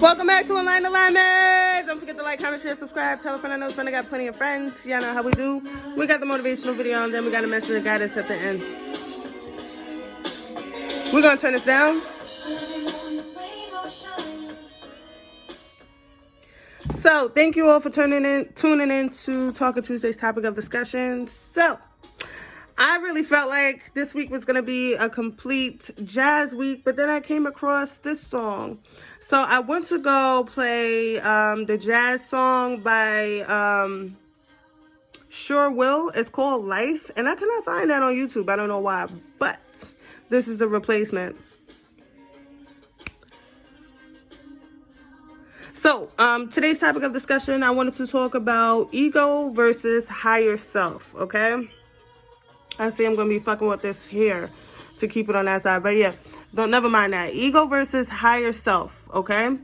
Welcome back to Enlighten Alignment. Don't forget to like, comment, share, subscribe. Tell a friend I know a friend. I got plenty of friends. Y'all know how we do. We got the motivational video, and then we got a message of guidance at the end. We're going to turn this down. So, thank you all for tuning in to Talking Tuesday's topic of discussion. So, I really felt like this week was going to be a complete jazz week, but then I came across this song. So I went to go play the jazz song by Sure Will. It's called Life, and I cannot find that on YouTube. I don't know why, but this is the replacement. So today's topic of discussion, I wanted to talk about ego versus higher self, okay? I see I'm going to be fucking with this here to keep it on that side. But yeah, never mind that. Ego versus higher self, okay?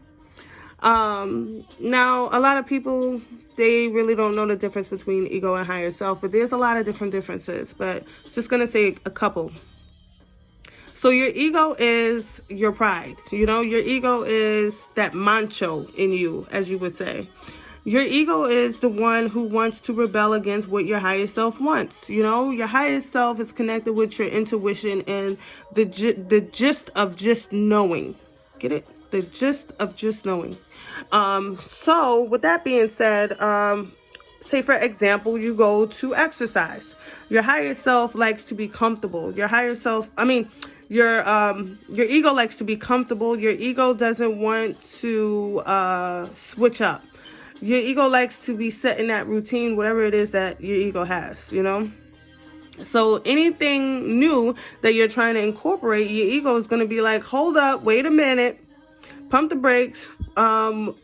Now, a lot of people, they really don't know the difference between ego and higher self. But there's a lot of different differences. But just going to say a couple. So your ego is your pride. You know, your ego is that macho in you, as you would say. Your ego is the one who wants to rebel against what your higher self wants. You know, your higher self is connected with your intuition and the gist of just knowing. Get it? The gist of just knowing. So with that being said, say for example, you go to exercise. Your higher self likes to be comfortable. Your ego likes to be comfortable. Your ego doesn't want to switch up. Your ego likes to be set in that routine, whatever it is that your ego has, you know? So anything new that you're trying to incorporate, your ego is going to be like, hold up, wait a minute, pump the brakes.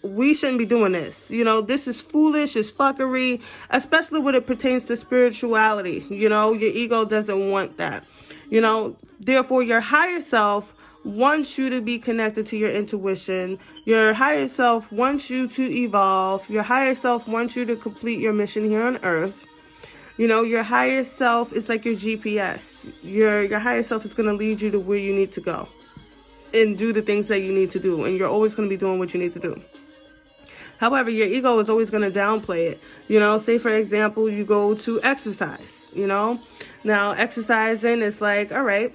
We shouldn't be doing this. You know, this is foolish, it's fuckery, especially when it pertains to spirituality. You know, your ego doesn't want that. You know, therefore, your higher self wants you to be connected to your intuition. Your higher self wants you to evolve. Your higher self wants you to complete your mission here on earth. You know, your higher self is like your GPS. Your higher self is going to lead you to where you need to go and do the things that you need to do. And you're always going to be doing what you need to do. However, your ego is always going to downplay it. You know, say for example, you go to exercise, you know. Now, exercising is like, all right,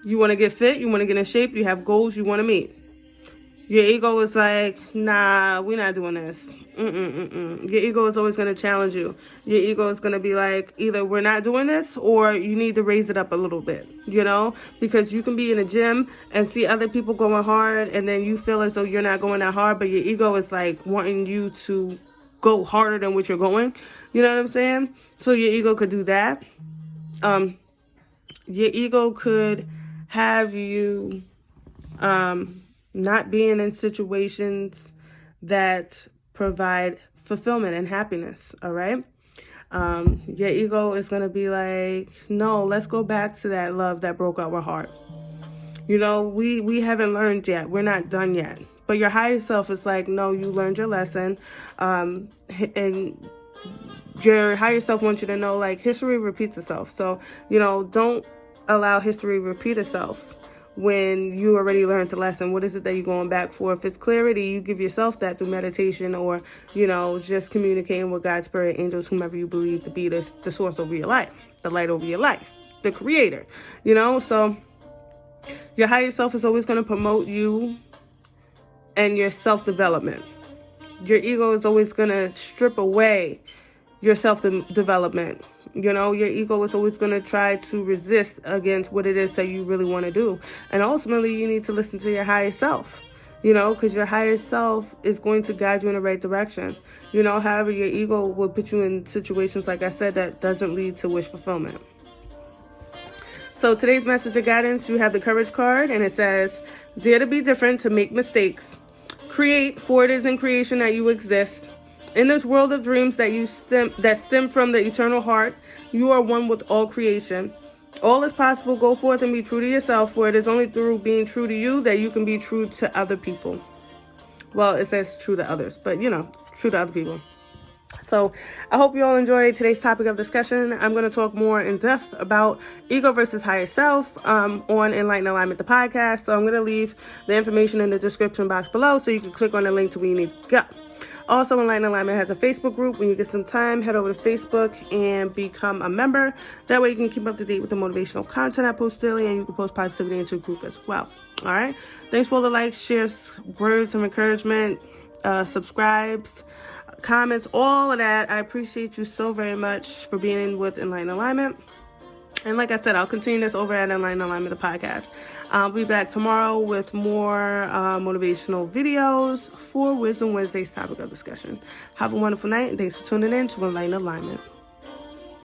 you want to get fit, you want to get in shape, you have goals you want to meet. Your ego is like, nah, we're not doing this. Your ego is always going to challenge you. Your ego is going to be like, either we're not doing this or you need to raise it up a little bit, you know, because you can be in a gym and see other people going hard and then you feel as though you're not going that hard, but your ego is like wanting you to go harder than what you're going. You know what I'm saying? So your ego could do that. Your ego could have you not being in situations that provide fulfillment and happiness, all right? Your ego is going to be like, no, let's go back to that love that broke our heart. You know, we haven't learned yet. We're not done yet. But your higher self is like, no, you learned your lesson. And your higher self wants you to know, like, history repeats itself. So, you know, don't allow history repeat itself when you already learned the lesson. What is it that you're going back for? If it's clarity, you give yourself that through meditation or, you know, just communicating with God, spirit, angels, whomever you believe to be the source over your life, the light over your life, the creator, you know? So your higher self is always going to promote you and your self-development. Your ego is always going to strip away your self-development. You know, your ego is always going to try to resist against what it is that you really want to do. And ultimately, you need to listen to your higher self, you know, because your higher self is going to guide you in the right direction. You know, however, your ego will put you in situations, like I said, that doesn't lead to wish fulfillment. So today's message of guidance, you have the courage card, and it says, dare to be different, to make mistakes. Create, for it is in creation that you exist. In this world of dreams that stem from the eternal heart, you are one with all creation. All is possible. Go forth and be true to yourself, for it is only through being true to you that you can be true to other people. Well, it says true to others, but, you know, true to other people. So I hope you all enjoyed today's topic of discussion. I'm going to talk more in depth about ego versus higher self on Enlighten Alignment, the podcast. So I'm going to leave the information in the description box below so you can click on the link to where you need to go. Also, Enlighten Alignment has a Facebook group. When you get some time, head over to Facebook and become a member. That way you can keep up to date with the motivational content I post daily, and you can post positivity into a group as well. All right. Thanks for all the likes, shares, words of encouragement, subscribes, comments, all of that. I appreciate you so very much for being with Enlighten Alignment. And like I said, I'll continue this over at Enlighten Alignment, the podcast. I'll be back tomorrow with more motivational videos for Wisdom Wednesday's topic of discussion. Have a wonderful night, and thanks for tuning in to Enlighten Alignment.